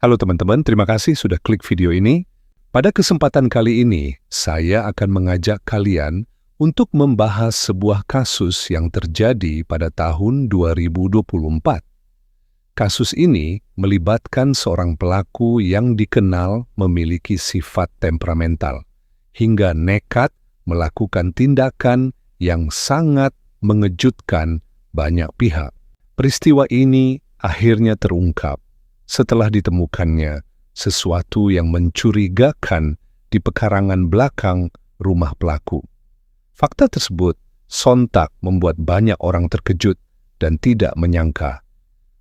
Halo teman-teman, terima kasih sudah klik video ini. Pada kesempatan kali ini, saya akan mengajak kalian untuk membahas sebuah kasus yang terjadi pada tahun 2024. Kasus ini melibatkan seorang pelaku yang dikenal memiliki sifat temperamental, hingga nekat melakukan tindakan yang sangat mengejutkan banyak pihak. Peristiwa ini akhirnya terungkap setelah ditemukannya sesuatu yang mencurigakan di pekarangan belakang rumah pelaku. Fakta tersebut sontak membuat banyak orang terkejut dan tidak menyangka.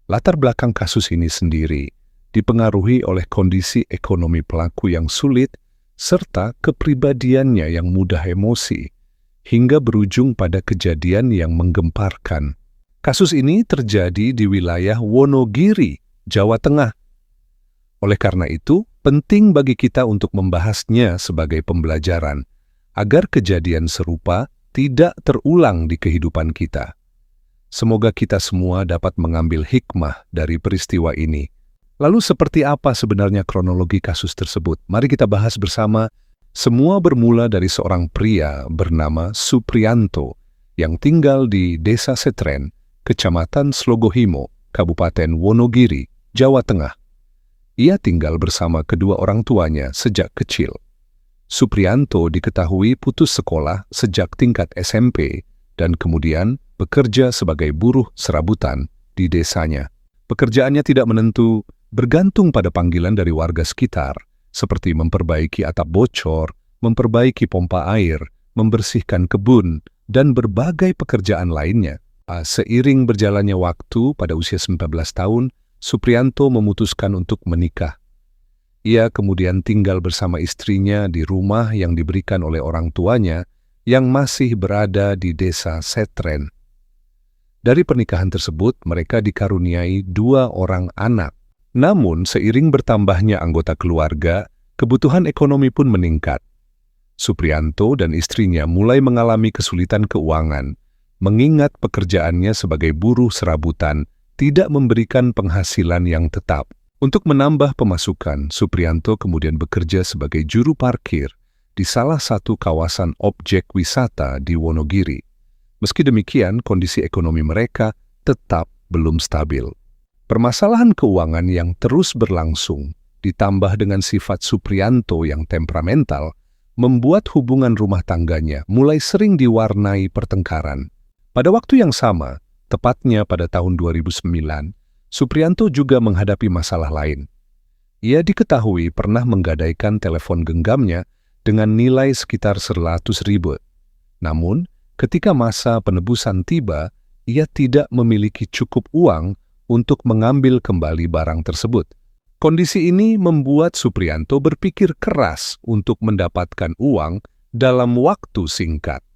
Latar belakang kasus ini sendiri dipengaruhi oleh kondisi ekonomi pelaku yang sulit serta kepribadiannya yang mudah emosi, hingga berujung pada kejadian yang menggemparkan. Kasus ini terjadi di wilayah Wonogiri, Jawa Tengah. Oleh karena itu, penting bagi kita untuk membahasnya sebagai pembelajaran, agar kejadian serupa tidak terulang di kehidupan kita. Semoga kita semua dapat mengambil hikmah dari peristiwa ini. Lalu seperti apa sebenarnya kronologi kasus tersebut? Mari kita bahas bersama. Semua bermula dari seorang pria bernama Supriyanto yang tinggal di Desa Setren, Kecamatan Slogohimo, Kabupaten Wonogiri, Jawa Tengah. Ia tinggal bersama kedua orang tuanya sejak kecil. Supriyanto diketahui putus sekolah sejak tingkat SMP dan kemudian bekerja sebagai buruh serabutan di desanya. Pekerjaannya tidak menentu, bergantung pada panggilan dari warga sekitar, seperti memperbaiki atap bocor, memperbaiki pompa air, membersihkan kebun, dan berbagai pekerjaan lainnya. Seiring berjalannya waktu, pada usia 19 tahun, Supriyanto memutuskan untuk menikah. Ia kemudian tinggal bersama istrinya di rumah yang diberikan oleh orang tuanya yang masih berada di Desa Setren. Dari pernikahan tersebut, mereka dikaruniai 2 orang anak. Namun, seiring bertambahnya anggota keluarga, kebutuhan ekonomi pun meningkat. Supriyanto dan istrinya mulai mengalami kesulitan keuangan, mengingat pekerjaannya sebagai buruh serabutan tidak memberikan penghasilan yang tetap. Untuk menambah pemasukan, Supriyanto kemudian bekerja sebagai juru parkir di salah satu kawasan objek wisata di Wonogiri. Meski demikian, kondisi ekonomi mereka tetap belum stabil. Permasalahan keuangan yang terus berlangsung, ditambah dengan sifat Supriyanto yang temperamental, membuat hubungan rumah tangganya mulai sering diwarnai pertengkaran. Pada waktu yang sama, tepatnya pada tahun 2009, Supriyanto juga menghadapi masalah lain. Ia diketahui pernah menggadaikan telepon genggamnya dengan nilai sekitar 100.000. Namun, ketika masa penebusan tiba, ia tidak memiliki cukup uang untuk mengambil kembali barang tersebut. Kondisi ini membuat Supriyanto berpikir keras untuk mendapatkan uang dalam waktu singkat.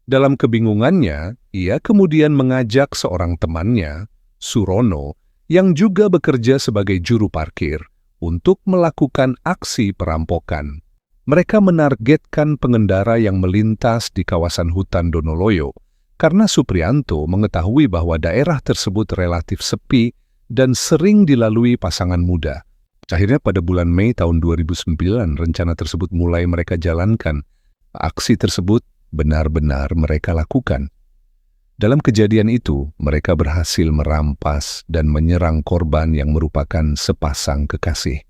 Dalam kebingungannya, ia kemudian mengajak seorang temannya, Surono, yang juga bekerja sebagai juru parkir, untuk melakukan aksi perampokan. Mereka menargetkan pengendara yang melintas di kawasan hutan Donoloyo, karena Supriyanto mengetahui bahwa daerah tersebut relatif sepi dan sering dilalui pasangan muda. Akhirnya pada bulan Mei tahun 2009, rencana tersebut mulai mereka jalankan. Aksi tersebut benar-benar mereka lakukan. Dalam kejadian itu, mereka berhasil merampas dan menyerang korban yang merupakan sepasang kekasih.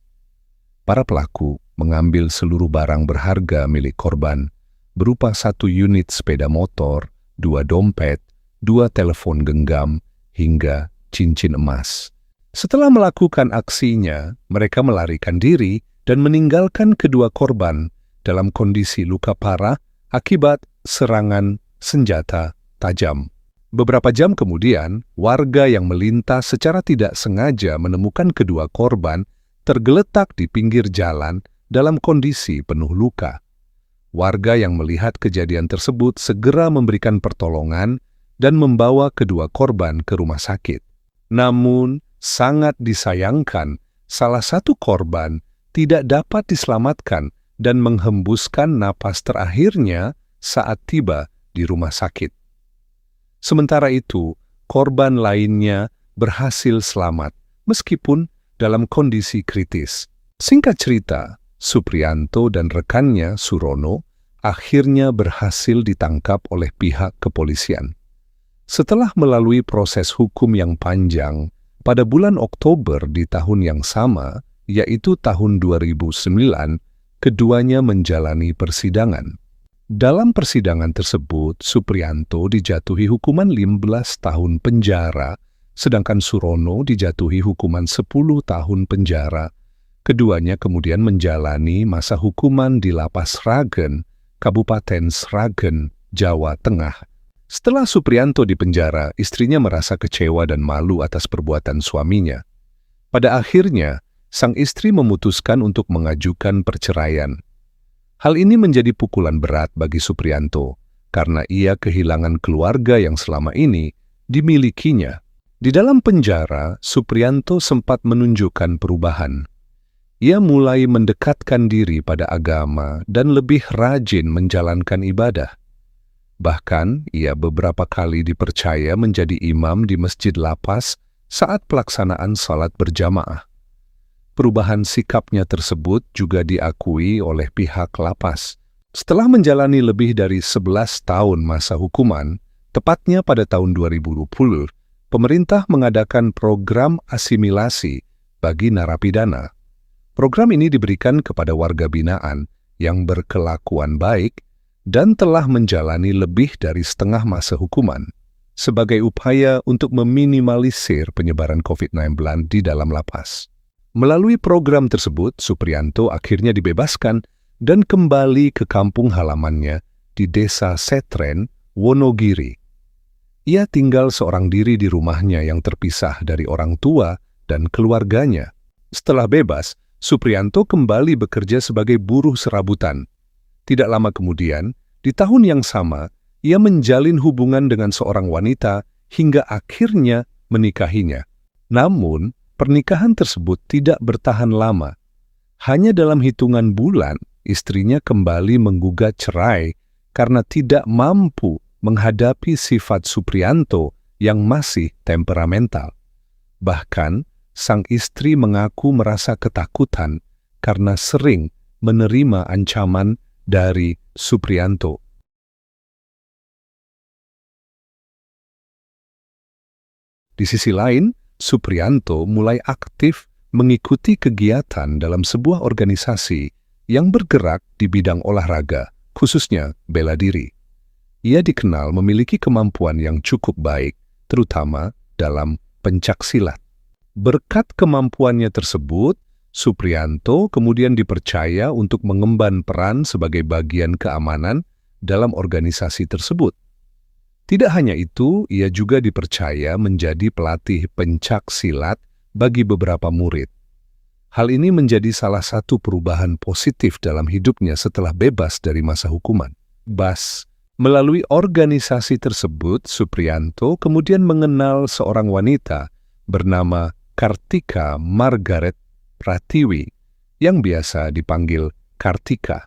Para pelaku mengambil seluruh barang berharga milik korban, berupa 1 unit sepeda motor, 2 dompet, 2 telepon genggam, hingga cincin emas. Setelah melakukan aksinya, mereka melarikan diri dan meninggalkan kedua korban dalam kondisi luka parah akibat serangan senjata tajam. Beberapa jam kemudian, warga yang melintas secara tidak sengaja menemukan kedua korban tergeletak di pinggir jalan dalam kondisi penuh luka. Warga yang melihat kejadian tersebut segera memberikan pertolongan dan membawa kedua korban ke rumah sakit. Namun, sangat disayangkan, salah satu korban tidak dapat diselamatkan dan menghembuskan napas terakhirnya saat tiba di rumah sakit. Sementara itu, korban lainnya berhasil selamat, meskipun dalam kondisi kritis. Singkat cerita, Supriyanto dan rekannya Surono akhirnya berhasil ditangkap oleh pihak kepolisian. Setelah melalui proses hukum yang panjang, pada bulan Oktober di tahun yang sama, yaitu tahun 2009, keduanya menjalani persidangan. Dalam persidangan tersebut, Supriyanto dijatuhi hukuman 15 tahun penjara, sedangkan Surono dijatuhi hukuman 10 tahun penjara. Keduanya kemudian menjalani masa hukuman di Lapas Sragen, Kabupaten Sragen, Jawa Tengah. Setelah Supriyanto dipenjara, istrinya merasa kecewa dan malu atas perbuatan suaminya. Pada akhirnya, sang istri memutuskan untuk mengajukan perceraian. Hal ini menjadi pukulan berat bagi Supriyanto, karena ia kehilangan keluarga yang selama ini dimilikinya. Di dalam penjara, Supriyanto sempat menunjukkan perubahan. Ia mulai mendekatkan diri pada agama dan lebih rajin menjalankan ibadah. Bahkan, ia beberapa kali dipercaya menjadi imam di masjid lapas saat pelaksanaan salat berjamaah. Perubahan sikapnya tersebut juga diakui oleh pihak lapas. Setelah menjalani lebih dari 11 tahun masa hukuman, tepatnya pada tahun 2020, pemerintah mengadakan program asimilasi bagi narapidana. Program ini diberikan kepada warga binaan yang berkelakuan baik dan telah menjalani lebih dari setengah masa hukuman sebagai upaya untuk meminimalisir penyebaran COVID-19 di dalam lapas. Melalui program tersebut, Supriyanto akhirnya dibebaskan dan kembali ke kampung halamannya di Desa Setren, Wonogiri. Ia tinggal seorang diri di rumahnya yang terpisah dari orang tua dan keluarganya. Setelah bebas, Supriyanto kembali bekerja sebagai buruh serabutan. Tidak lama kemudian, di tahun yang sama, ia menjalin hubungan dengan seorang wanita hingga akhirnya menikahinya. Namun, pernikahan tersebut tidak bertahan lama. Hanya dalam hitungan bulan, istrinya kembali menggugat cerai karena tidak mampu menghadapi sifat Supriyanto yang masih temperamental. Bahkan, sang istri mengaku merasa ketakutan karena sering menerima ancaman dari Supriyanto. Di sisi lain, Supriyanto mulai aktif mengikuti kegiatan dalam sebuah organisasi yang bergerak di bidang olahraga, khususnya bela diri. Ia dikenal memiliki kemampuan yang cukup baik, terutama dalam pencaksilat. Berkat kemampuannya tersebut, Supriyanto kemudian dipercaya untuk mengemban peran sebagai bagian keamanan dalam organisasi tersebut. Tidak hanya itu, ia juga dipercaya menjadi pelatih pencaksilat bagi beberapa murid. Hal ini menjadi salah satu perubahan positif dalam hidupnya setelah bebas dari masa hukuman. Melalui organisasi tersebut, Supriyanto kemudian mengenal seorang wanita bernama Kartika Margaret Pratiwi, yang biasa dipanggil Kartika.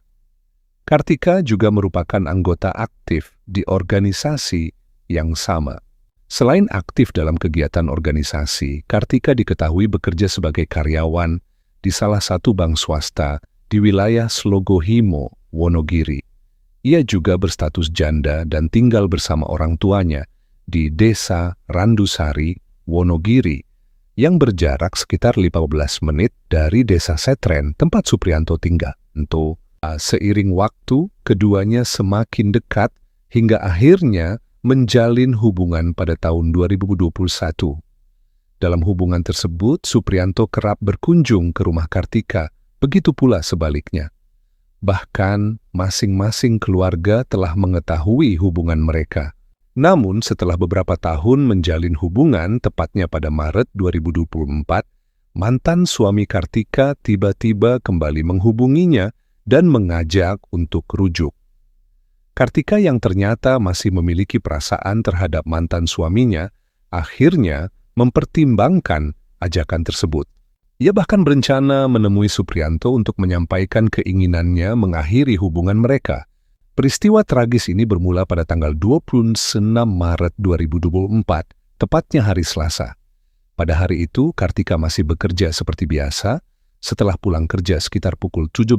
Kartika juga merupakan anggota aktif di organisasi yang sama. Selain aktif dalam kegiatan organisasi, Kartika diketahui bekerja sebagai karyawan di salah satu bank swasta di wilayah Slogohimo, Wonogiri. Ia juga berstatus janda dan tinggal bersama orang tuanya di Desa Randusari, Wonogiri, yang berjarak sekitar 15 menit dari Desa Setren, tempat Supriyanto tinggal. Seiring waktu, keduanya semakin dekat hingga akhirnya menjalin hubungan pada tahun 2021. Dalam hubungan tersebut, Supriyanto kerap berkunjung ke rumah Kartika, begitu pula sebaliknya. Bahkan, masing-masing keluarga telah mengetahui hubungan mereka. Namun, setelah beberapa tahun menjalin hubungan, tepatnya pada Maret 2024, mantan suami Kartika tiba-tiba kembali menghubunginya dan mengajak untuk rujuk. Kartika yang ternyata masih memiliki perasaan terhadap mantan suaminya, akhirnya mempertimbangkan ajakan tersebut. Ia bahkan berencana menemui Supriyanto untuk menyampaikan keinginannya mengakhiri hubungan mereka. Peristiwa tragis ini bermula pada tanggal 26 Maret 2024, tepatnya hari Selasa. Pada hari itu, Kartika masih bekerja seperti biasa. Setelah pulang kerja sekitar pukul 17,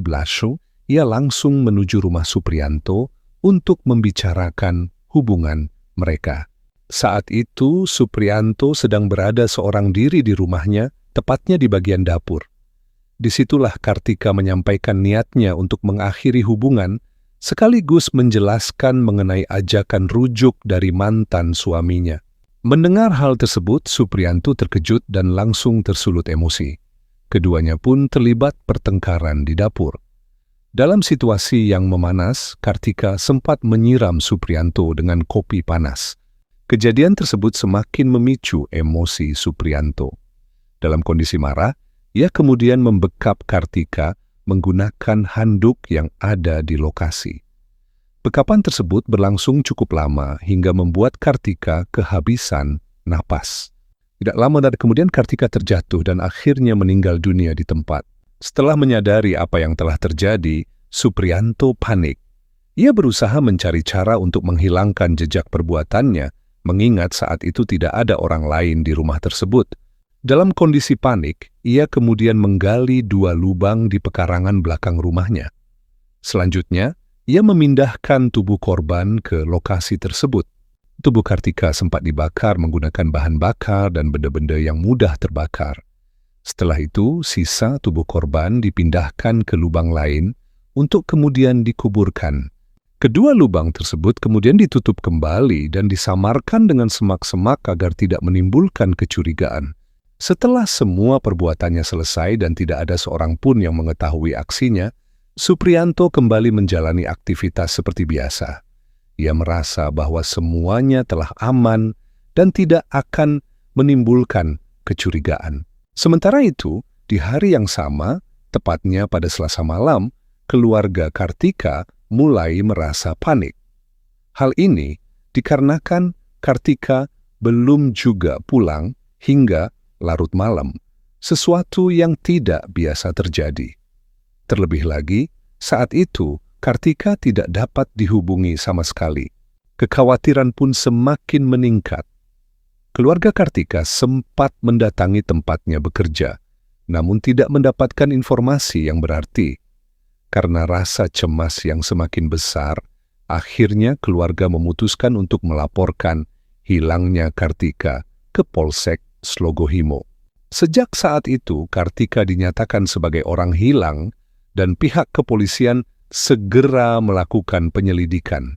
ia langsung menuju rumah Supriyanto untuk membicarakan hubungan mereka. Saat itu, Supriyanto sedang berada seorang diri di rumahnya, tepatnya di bagian dapur. Disitulah Kartika menyampaikan niatnya untuk mengakhiri hubungan, sekaligus menjelaskan mengenai ajakan rujuk dari mantan suaminya. Mendengar hal tersebut, Supriyanto terkejut dan langsung tersulut emosi. Keduanya pun terlibat pertengkaran di dapur. Dalam situasi yang memanas, Kartika sempat menyiram Supriyanto dengan kopi panas. Kejadian tersebut semakin memicu emosi Supriyanto. Dalam kondisi marah, ia kemudian membekap Kartika menggunakan handuk yang ada di lokasi. Bekapan tersebut berlangsung cukup lama hingga membuat Kartika kehabisan napas. Tidak lama dari kemudian Kartika terjatuh dan akhirnya meninggal dunia di tempat. Setelah menyadari apa yang telah terjadi, Supriyanto panik. Ia berusaha mencari cara untuk menghilangkan jejak perbuatannya, mengingat saat itu tidak ada orang lain di rumah tersebut. Dalam kondisi panik, ia kemudian menggali 2 lubang di pekarangan belakang rumahnya. Selanjutnya, ia memindahkan tubuh korban ke lokasi tersebut. Tubuh Kartika sempat dibakar menggunakan bahan bakar dan benda-benda yang mudah terbakar. Setelah itu, sisa tubuh korban dipindahkan ke lubang lain untuk kemudian dikuburkan. Kedua lubang tersebut kemudian ditutup kembali dan disamarkan dengan semak-semak agar tidak menimbulkan kecurigaan. Setelah semua perbuatannya selesai dan tidak ada seorang pun yang mengetahui aksinya, Supriyanto kembali menjalani aktivitas seperti biasa. Ia merasa bahwa semuanya telah aman dan tidak akan menimbulkan kecurigaan. Sementara itu, di hari yang sama, tepatnya pada Selasa malam, keluarga Kartika mulai merasa panik. Hal ini dikarenakan Kartika belum juga pulang hingga larut malam, sesuatu yang tidak biasa terjadi. Terlebih lagi, saat itu Kartika tidak dapat dihubungi sama sekali. Kekhawatiran pun semakin meningkat. Keluarga Kartika sempat mendatangi tempatnya bekerja, namun tidak mendapatkan informasi yang berarti. Karena rasa cemas yang semakin besar, akhirnya keluarga memutuskan untuk melaporkan hilangnya Kartika ke Polsek Slogohimo. Sejak saat itu, Kartika dinyatakan sebagai orang hilang dan pihak kepolisian segera melakukan penyelidikan.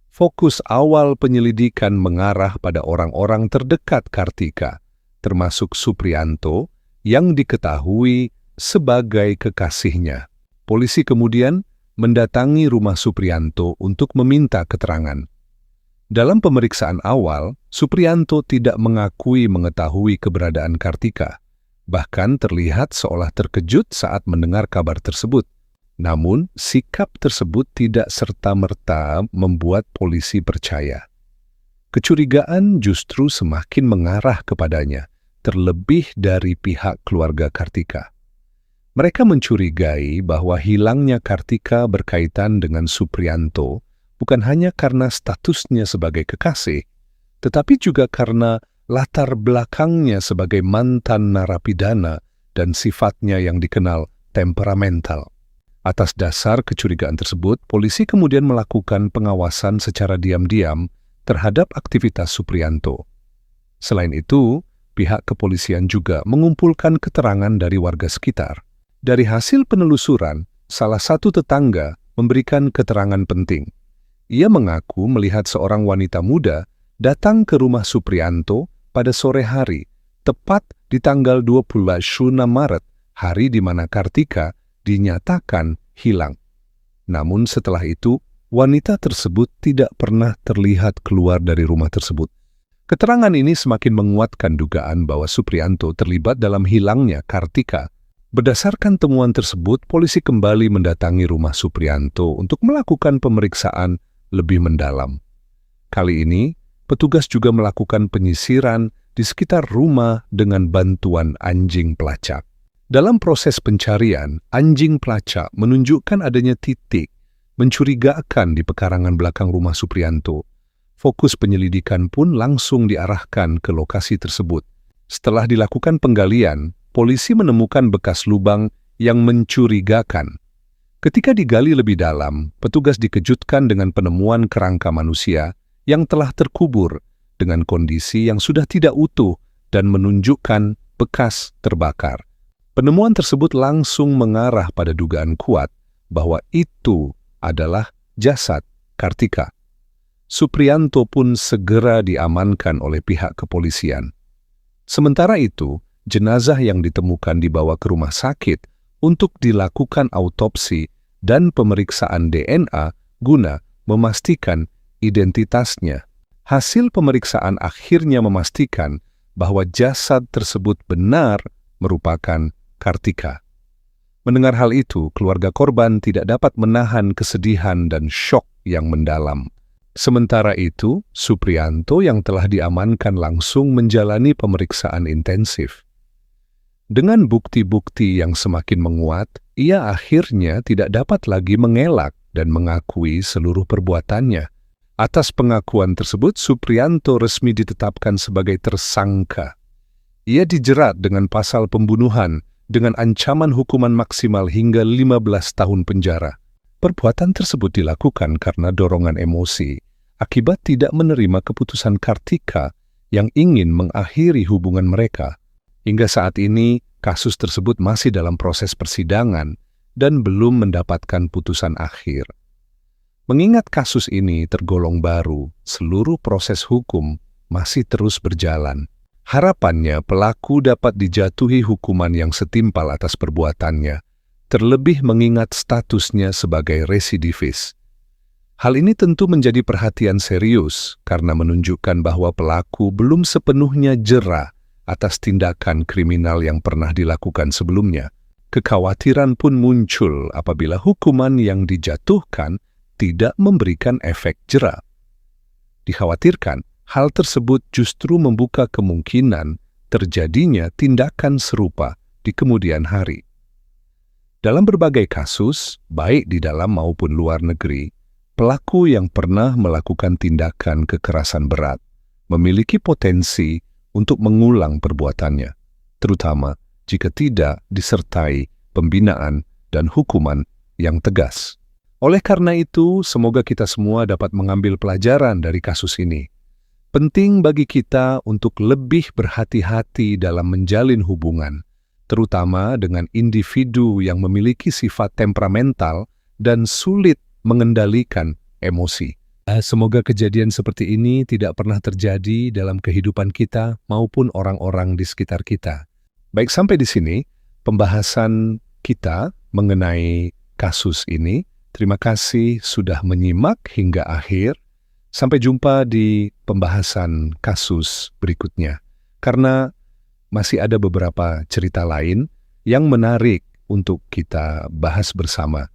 Fokus awal penyelidikan mengarah pada orang-orang terdekat Kartika, termasuk Supriyanto yang diketahui sebagai kekasihnya. Polisi kemudian mendatangi rumah Supriyanto untuk meminta keterangan. Dalam pemeriksaan awal, Supriyanto tidak mengakui mengetahui keberadaan Kartika, bahkan terlihat seolah terkejut saat mendengar kabar tersebut. Namun, sikap tersebut tidak serta-merta membuat polisi percaya. Kecurigaan justru semakin mengarah kepadanya, terlebih dari pihak keluarga Kartika. Mereka mencurigai bahwa hilangnya Kartika berkaitan dengan Supriyanto bukan hanya karena statusnya sebagai kekasih, tetapi juga karena latar belakangnya sebagai mantan narapidana dan sifatnya yang dikenal temperamental. Atas dasar kecurigaan tersebut, polisi kemudian melakukan pengawasan secara diam-diam terhadap aktivitas Supriyanto. Selain itu, pihak kepolisian juga mengumpulkan keterangan dari warga sekitar. Dari hasil penelusuran, salah satu tetangga memberikan keterangan penting. Ia mengaku melihat seorang wanita muda datang ke rumah Supriyanto pada sore hari, tepat di tanggal 26 Maret, hari di mana Kartika dinyatakan hilang. Namun setelah itu, wanita tersebut tidak pernah terlihat keluar dari rumah tersebut. Keterangan ini semakin menguatkan dugaan bahwa Supriyanto terlibat dalam hilangnya Kartika. Berdasarkan temuan tersebut, polisi kembali mendatangi rumah Supriyanto untuk melakukan pemeriksaan lebih mendalam. Kali ini, petugas juga melakukan penyisiran di sekitar rumah dengan bantuan anjing pelacak. Dalam proses pencarian, anjing pelacak menunjukkan adanya titik mencurigakan di pekarangan belakang rumah Supriyanto. Fokus penyelidikan pun langsung diarahkan ke lokasi tersebut. Setelah dilakukan penggalian, polisi menemukan bekas lubang yang mencurigakan. Ketika digali lebih dalam, petugas dikejutkan dengan penemuan kerangka manusia yang telah terkubur dengan kondisi yang sudah tidak utuh dan menunjukkan bekas terbakar. Penemuan tersebut langsung mengarah pada dugaan kuat bahwa itu adalah jasad Kartika. Supriyanto pun segera diamankan oleh pihak kepolisian. Sementara itu, jenazah yang ditemukan dibawa ke rumah sakit untuk dilakukan autopsi dan pemeriksaan DNA guna memastikan identitasnya. Hasil pemeriksaan akhirnya memastikan bahwa jasad tersebut benar merupakan Kartika. Mendengar hal itu, keluarga korban tidak dapat menahan kesedihan dan syok yang mendalam. Sementara itu, Supriyanto yang telah diamankan langsung menjalani pemeriksaan intensif. Dengan bukti-bukti yang semakin menguat, ia akhirnya tidak dapat lagi mengelak dan mengakui seluruh perbuatannya. Atas pengakuan tersebut, Supriyanto resmi ditetapkan sebagai tersangka. Ia dijerat dengan pasal pembunuhan dengan ancaman hukuman maksimal hingga 15 tahun penjara. Perbuatan tersebut dilakukan karena dorongan emosi akibat tidak menerima keputusan Kartika yang ingin mengakhiri hubungan mereka. Hingga saat ini, kasus tersebut masih dalam proses persidangan dan belum mendapatkan putusan akhir. Mengingat kasus ini tergolong baru, seluruh proses hukum masih terus berjalan. Harapannya pelaku dapat dijatuhi hukuman yang setimpal atas perbuatannya, terlebih mengingat statusnya sebagai residivis. Hal ini tentu menjadi perhatian serius karena menunjukkan bahwa pelaku belum sepenuhnya jera atas tindakan kriminal yang pernah dilakukan sebelumnya. Kekhawatiran pun muncul apabila hukuman yang dijatuhkan tidak memberikan efek jera. Dikhawatirkan, hal tersebut justru membuka kemungkinan terjadinya tindakan serupa di kemudian hari. Dalam berbagai kasus, baik di dalam maupun luar negeri, pelaku yang pernah melakukan tindakan kekerasan berat memiliki potensi untuk mengulang perbuatannya, terutama jika tidak disertai pembinaan dan hukuman yang tegas. Oleh karena itu, semoga kita semua dapat mengambil pelajaran dari kasus ini. Penting bagi kita untuk lebih berhati-hati dalam menjalin hubungan, terutama dengan individu yang memiliki sifat temperamental dan sulit mengendalikan emosi. Semoga kejadian seperti ini tidak pernah terjadi dalam kehidupan kita maupun orang-orang di sekitar kita. Baik, sampai di sini pembahasan kita mengenai kasus ini. Terima kasih sudah menyimak hingga akhir. Sampai jumpa di pembahasan kasus berikutnya. Karena masih ada beberapa cerita lain yang menarik untuk kita bahas bersama.